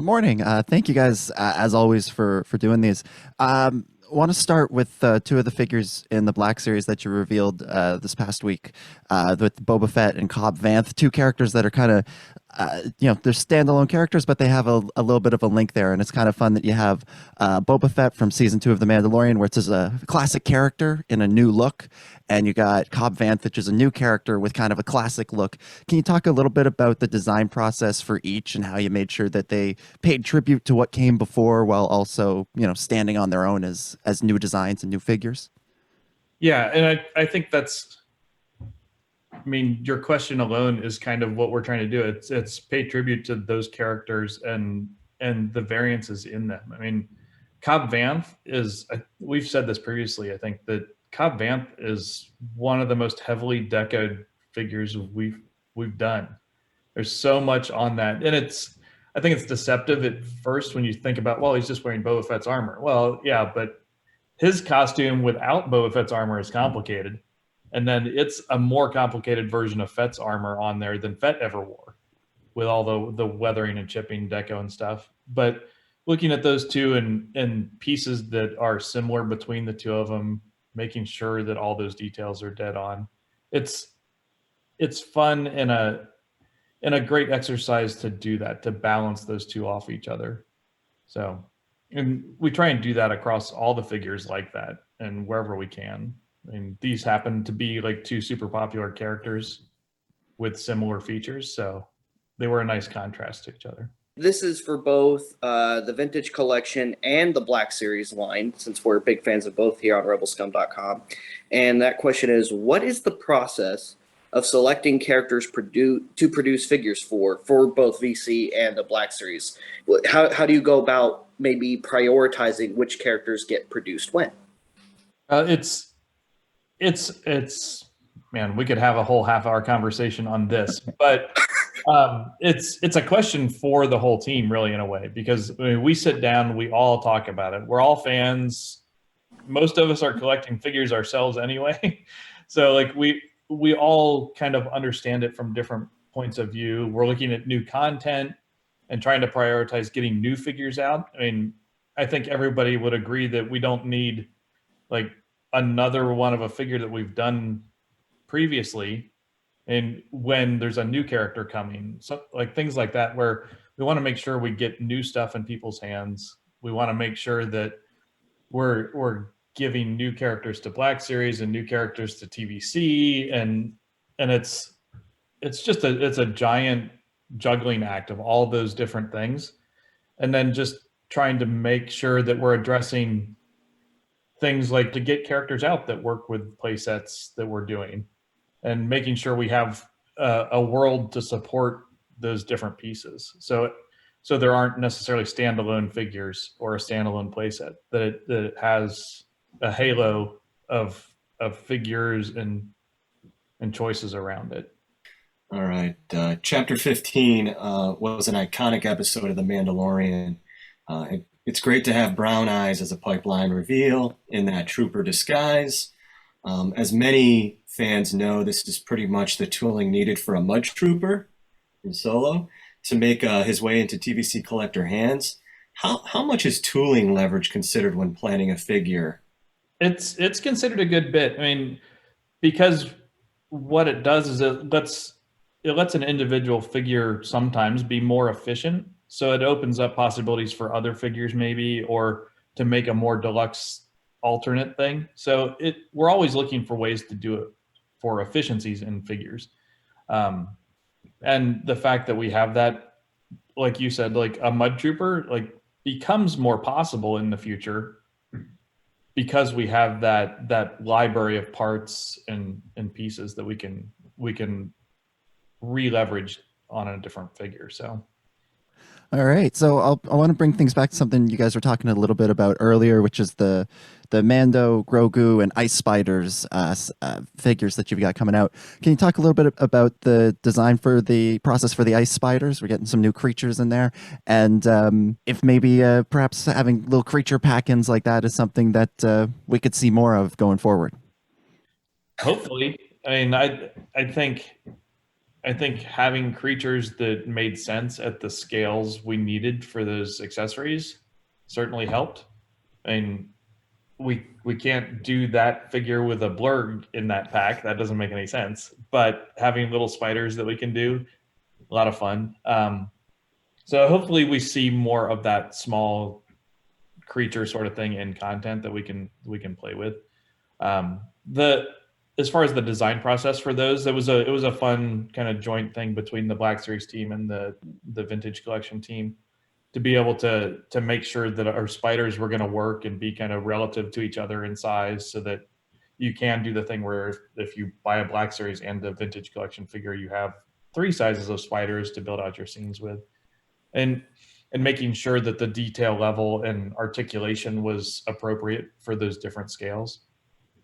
morning. Thank you guys, as always, for doing these. Want to start with two of the figures in the Black Series that you revealed this past week, with Boba Fett and Cobb Vanth, two characters that are kind of, they're standalone characters, but they have a little bit of a link there, and it's kind of fun that you have Boba Fett from season 2 of The Mandalorian, which is a classic character in a new look, and you got Cobb Vanth, which is a new character with kind of a classic look. Can you talk a little bit about the design process for each and how you made sure that they paid tribute to what came before while also, standing on their own as new designs and new figures? Yeah, and I think your question alone is kind of what we're trying to do. It's pay tribute to those characters and the variances in them. Cobb Vanth is, we've said this previously, I think that Cobb Vanth is one of the most heavily decoed figures we've done. There's so much on that, and I think it's deceptive at first when you think about, well, he's just wearing Boba Fett's armor. Well, yeah, but his costume without Boba Fett's armor is complicated. And then it's a more complicated version of Fett's armor on there than Fett ever wore, with all the weathering and chipping deco and stuff. But looking at those two and pieces that are similar between the two of them, making sure that all those details are dead on, it's fun and a great exercise to do that, to balance those two off each other. So, and we try and do that across all the figures like that and wherever we can. These happen to be like two super popular characters with similar features, so they were a nice contrast to each other. This is for both the Vintage Collection and the Black Series line, since we're big fans of both here on rebelscum.com. And that question is, what is the process of selecting characters to produce figures for both VC and the Black Series? How do you go about maybe prioritizing which characters get produced when? It's man, we could have a whole half-hour conversation on this, but it's a question for the whole team, really, in a way, because we sit down, we all talk about it. We're all fans. Most of us are collecting figures ourselves anyway, so like we all kind of understand it from different points of view. We're looking at new content and trying to prioritize getting new figures out. I think everybody would agree that we don't need like another one of a figure that we've done previously, and when there's a new character coming, so like things like that, where we want to make sure we get new stuff in people's hands. We want to make sure that we're giving new characters to Black Series and new characters to TVC, and it's a giant juggling act of all those different things, and then just trying to make sure that we're addressing things like to get characters out that work with play sets that we're doing, and making sure we have a world to support those different pieces. So there aren't necessarily standalone figures or a standalone play set, that it has a halo of figures and choices around it. All right. Chapter 15 was an iconic episode of The Mandalorian. It's great to have Brown Eyes as a pipeline reveal in that trooper disguise. As many fans know, this is pretty much the tooling needed for a mud trooper in Solo to make his way into TVC collector hands. How much is tooling leverage considered when planning a figure? It's considered a good bit. Because what it does is it lets an individual figure sometimes be more efficient. So it opens up possibilities for other figures maybe, or to make a more deluxe alternate thing. So we're always looking for ways to do it for efficiencies in figures. And the fact that we have that, like you said, like a mud trooper, like becomes more possible in the future because we have that library of parts and pieces that we can re-leverage on a different figure. So. All right, so I want to bring things back to something you guys were talking a little bit about earlier, which is the Mando, Grogu, and Ice Spiders figures that you've got coming out. Can you talk a little bit about the design for the process for the Ice Spiders? We're getting some new creatures in there, and if maybe perhaps having little creature pack-ins like that is something that we could see more of going forward. Hopefully. I think I think having creatures that made sense at the scales we needed for those accessories certainly helped. I mean, we can't do that figure with a blurg in that pack. That doesn't make any sense. But having little spiders that we can do, a lot of fun. So hopefully we see more of that small creature sort of thing in content that we can play with. As far as the design process for those, it was a fun kind of joint thing between the Black Series team and the Vintage Collection team to be able to make sure that our spiders were going to work and be kind of relative to each other in size, so that you can do the thing where if you buy a Black Series and a Vintage Collection figure, you have 3 sizes of spiders to build out your scenes with, and making sure that the detail level and articulation was appropriate for those different scales.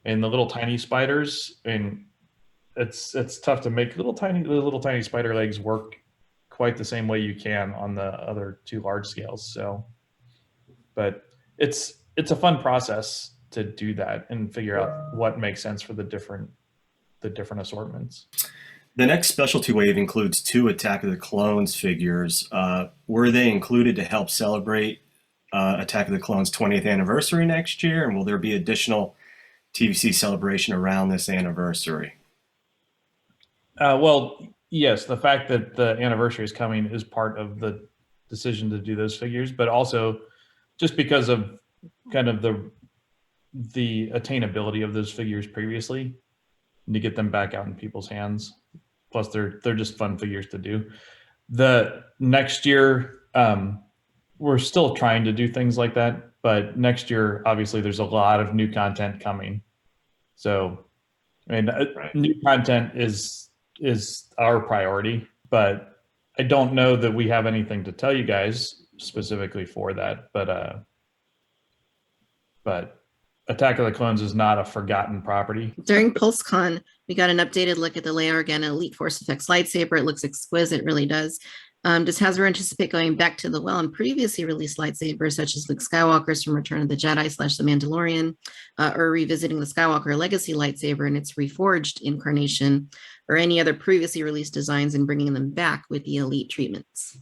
And the little tiny spiders, and it's tough to make the little tiny spider legs work quite the same way you can on the other 2 large scales. So, but it's a fun process to do that and figure out what makes sense for the different assortments. The next specialty wave includes 2 Attack of the Clones figures. Were they included to help celebrate Attack of the Clones' 20th anniversary next year? And will there be additional TVC celebration around this anniversary? Well, yes, the fact that the anniversary is coming is part of the decision to do those figures, but also just because of kind of the attainability of those figures previously, and to get them back out in people's hands. Plus, they're just fun figures to do. The next year, we're still trying to do things like that, but next year, obviously, there's a lot of new content coming. So, I mean, new content is our priority, but I don't know that we have anything to tell you guys specifically for that. But Attack of the Clones is not a forgotten property. During PulseCon, we got an updated look at the Leia Organa Elite Force Effects lightsaber. It looks exquisite, it really does. Does Hasbro anticipate going back to the well and previously released lightsabers, such as Luke Skywalker's from Return of the Jedi / The Mandalorian, or revisiting the Skywalker Legacy lightsaber in its reforged incarnation, or any other previously released designs and bringing them back with the Elite treatments?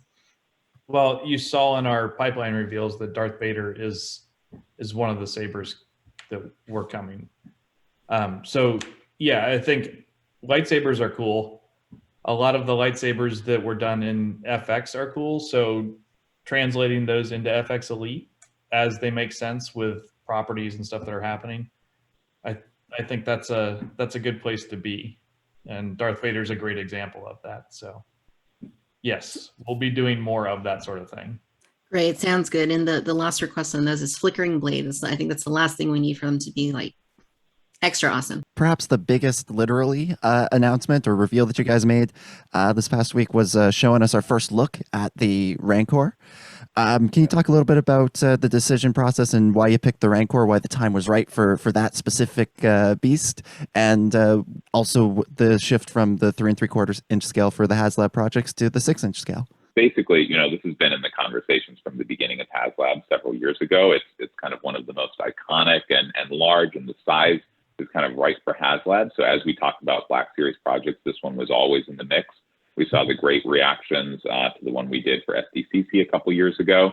Well, you saw in our pipeline reveals that Darth Vader is one of the sabers that were coming. So yeah, I think lightsabers are cool. A lot of the lightsabers that were done in FX are cool. So translating those into FX Elite as they make sense with properties and stuff that are happening, I think that's a good place to be. And Darth Vader is a great example of that. So yes, we'll be doing more of that sort of thing. Great, sounds good. And the last request on those is Flickering Blades. I think that's the last thing we need for them to be like extra awesome. Perhaps the biggest literally announcement or reveal that you guys made this past week was showing us our first look at the Rancor. Can you talk a little bit about the decision process and why you picked the Rancor, why the time was right for that specific beast, and also the shift from the 3 3/4 inch scale for the HasLab projects to the 6 inch scale? Basically, this has been in the conversations from the beginning of HasLab several years ago. It's kind of one of the most iconic and large, and the size is kind of right for HasLab. So as we talked about Black Series projects, this one was always in the mix. We saw the great reactions to the one we did for SDCC a couple years ago.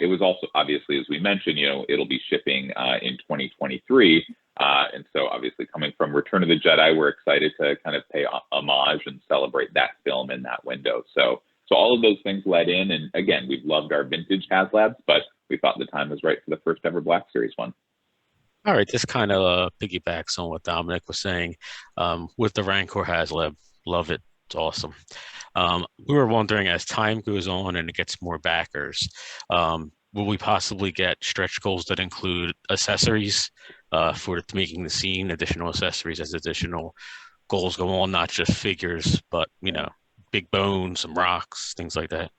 It was also, obviously, as we mentioned, it'll be shipping in 2023. And so obviously coming from Return of the Jedi, we're excited to kind of pay homage and celebrate that film in that window. So all of those things led in. And again, we've loved our vintage HasLabs, but we thought the time was right for the first ever Black Series one. All right, this kind of piggybacks on what Dominic was saying. With the Rancor HasLab, love it. It's awesome. We were wondering, as time goes on and it gets more backers, will we possibly get stretch goals that include accessories for making the scene, additional accessories as additional goals go on, not just figures, but, big bones, some rocks, things like that?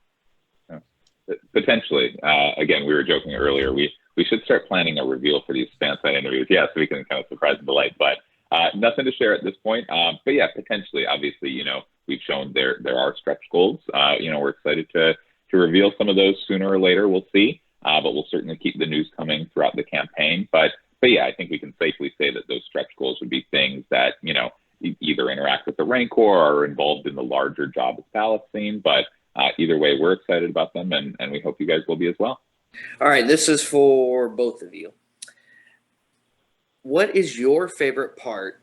Potentially. Again, we were joking earlier. We should start planning a reveal for these fan side interviews. Yeah, so we can kind of surprise and delight, but nothing to share at this point. But yeah, potentially, obviously, we've shown there are stretch goals. We're excited to reveal some of those sooner or later. We'll see, but we'll certainly keep the news coming throughout the campaign. But yeah, I think we can safely say that those stretch goals would be things that, either interact with the Rancor or are involved in the larger Jabba's Palace scene. But either way, we're excited about them, and we hope you guys will be as well. All right, this is for both of you. What is your favorite part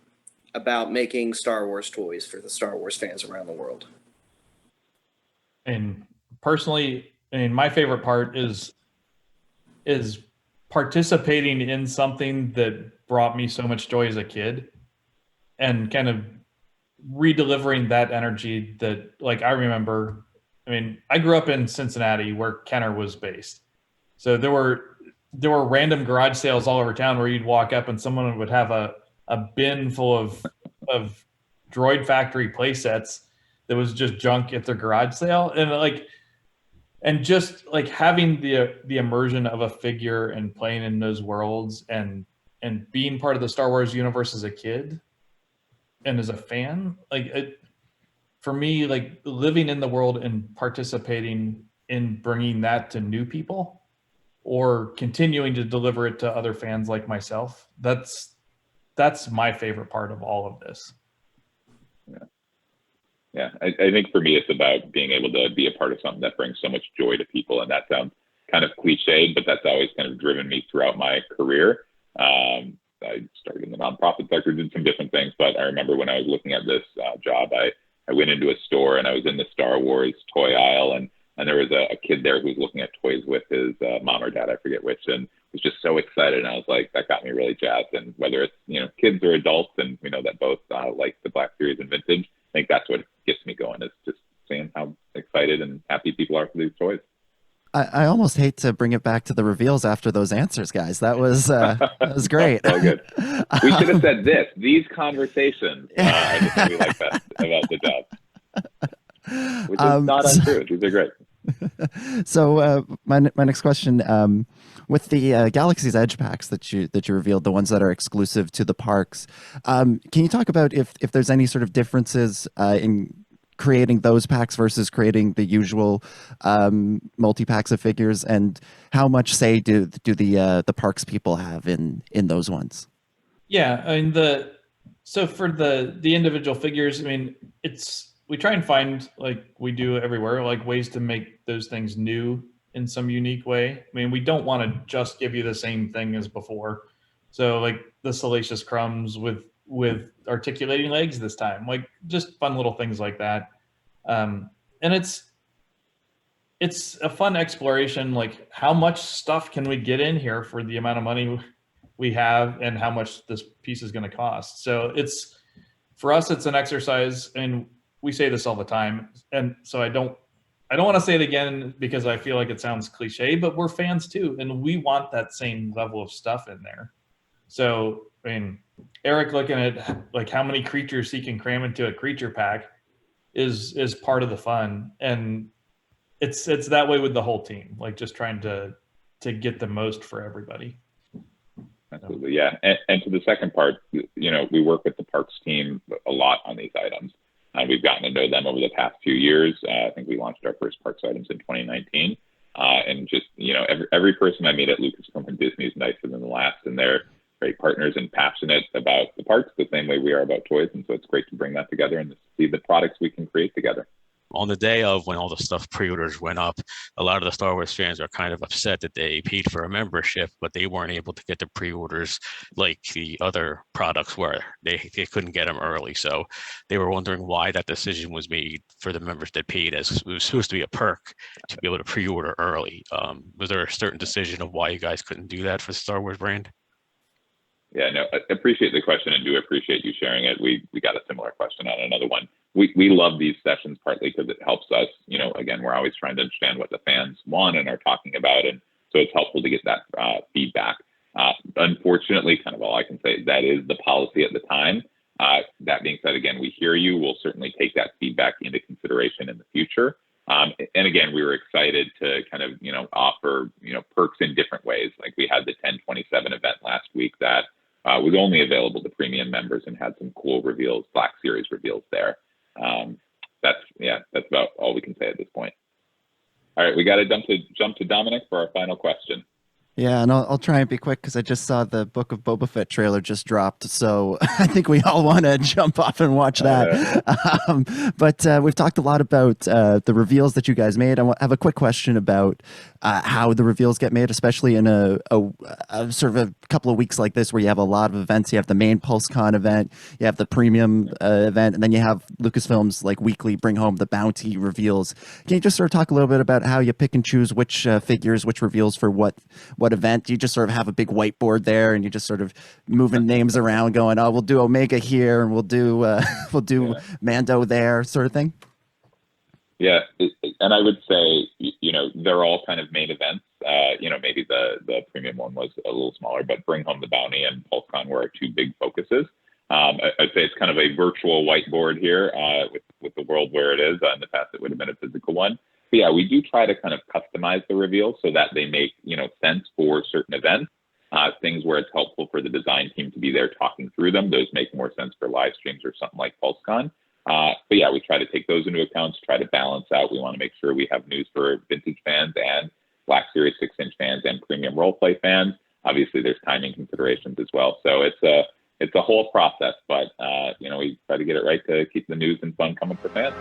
about making Star Wars toys for the Star Wars fans around the world? And personally, my favorite part is participating in something that brought me so much joy as a kid, and kind of redelivering that energy that, like, I remember. I grew up in Cincinnati, where Kenner was based. So there were random garage sales all over town where you'd walk up and someone would have a bin full of Droid Factory play sets that was just junk at their garage sale. And just like having the immersion of a figure and playing in those worlds and being part of the Star Wars universe as a kid and as a fan, for me, like, living in the world and participating in bringing that to new people or continuing to deliver it to other fans like myself, that's my favorite part of all of this. Yeah, I think for me, it's about being able to be a part of something that brings so much joy to people. And that sounds kind of cliched, but that's always kind of driven me throughout my career. I started in the nonprofit sector, did some different things, but I remember when I was looking at this job, I went into a store and I was in the Star Wars toy aisle, and there was a kid there who was looking at toys with his mom or dad, I forget which, and was just so excited. And I was like, that got me really jazzed. And whether it's, kids or adults, and we know that both like the Black Series and Vintage, I think that's what gets me going, is just seeing how excited and happy people are for these toys. I almost hate to bring it back to the reveals after those answers, guys. That was great. Oh, good. We should have said this. These conversations, I just really like that about the job, which is not untrue. These are great. So my next question, with the Galaxy's Edge packs that you revealed, the ones that are exclusive to the parks, can you talk about if there's any sort of differences in creating those packs versus creating the usual multi-packs of figures, and how much say do the parks people have in those ones? Yeah, so for the individual figures, we try and find, like we do everywhere, like ways to make those things new in some unique way. We don't want to just give you the same thing as before. So like the Salacious Crumbs with articulating legs this time, like just fun little things like that. And it's a fun exploration, like how much stuff can we get in here for the amount of money we have and how much this piece is going to cost. So for us, it's an exercise, and we say this all the time. And so I don't want to say it again because I feel like it sounds cliche, but we're fans too. And we want that same level of stuff in there. So, Eric looking at like how many creatures he can cram into a creature pack is part of the fun. And it's that way with the whole team, like just trying to get the most for everybody. Absolutely. Yeah. And to the second part, we work with the parks team a lot on these items. We've gotten to know them over the past few years. I think we launched our first parks items in 2019. And just, every person I meet at Lucasfilm and Disney is nicer than the last, and they're great partners and passionate about the parks the same way we are about toys. And so it's great to bring that together and to see the products we can create together. On the day of when all the stuff pre-orders went up, a lot of the Star Wars fans are kind of upset that they paid for a membership, but they weren't able to get the pre-orders like the other products were. They couldn't get them early. So they were wondering why that decision was made for the members that paid, as it was supposed to be a perk to be able to pre-order early. Was there a certain decision of why you guys couldn't do that for the Star Wars brand? Yeah, no, I appreciate the question and do appreciate you sharing it. We got a similar question on another one. We love these sessions partly because it helps us, again, we're always trying to understand what the fans want and are talking about. And so it's helpful to get that feedback. Unfortunately, kind of all I can say, that is the policy at the time. That being said, again, we hear you. We'll certainly take that feedback into consideration in the future. And again, we were excited to kind of, offer, perks in different ways. Like we had the 1027 event last week that was only available to premium members and had some cool reveals, Black Series reveals there. That's about all we can say at this point. All right, we got to jump to Dominic for our final question. Yeah, and I'll try and be quick because I just saw the Book of Boba Fett trailer just dropped, so I think we all want to jump off and watch that. But we've talked a lot about the reveals that you guys made. Have a quick question about how the reveals get made, especially in a sort of a couple of weeks like this where you have a lot of events. You have the main PulseCon event, you have the premium event, and then you have Lucasfilm's like weekly Bring Home the Bounty reveals. Can you just sort of talk a little bit about how you pick and choose which figures, which reveals for what event? You just sort of have a big whiteboard there and you just sort of moving names around going, oh, we'll do Omega here and we'll do Mando there, sort of thing? Yeah, and I would say, they're all kind of main events. Maybe the premium one was a little smaller, but Bring Home the Bounty and PulseCon were our two big focuses. I'd say it's kind of a virtual whiteboard here with the world where it is. In the past, it would have been a physical one. But yeah, we do try to kind of customize the reveals so that they make, sense for certain events. Things where it's helpful for the design team to be there talking through them. Those make more sense for live streams or something like PulseCon. But yeah, we try to take those into account, try to balance out. We want to make sure we have news for vintage fans and Black Series 6-inch fans and premium roleplay fans. Obviously, there's timing considerations as well. So it's a whole process, but we try to get it right to keep the news and fun coming for fans.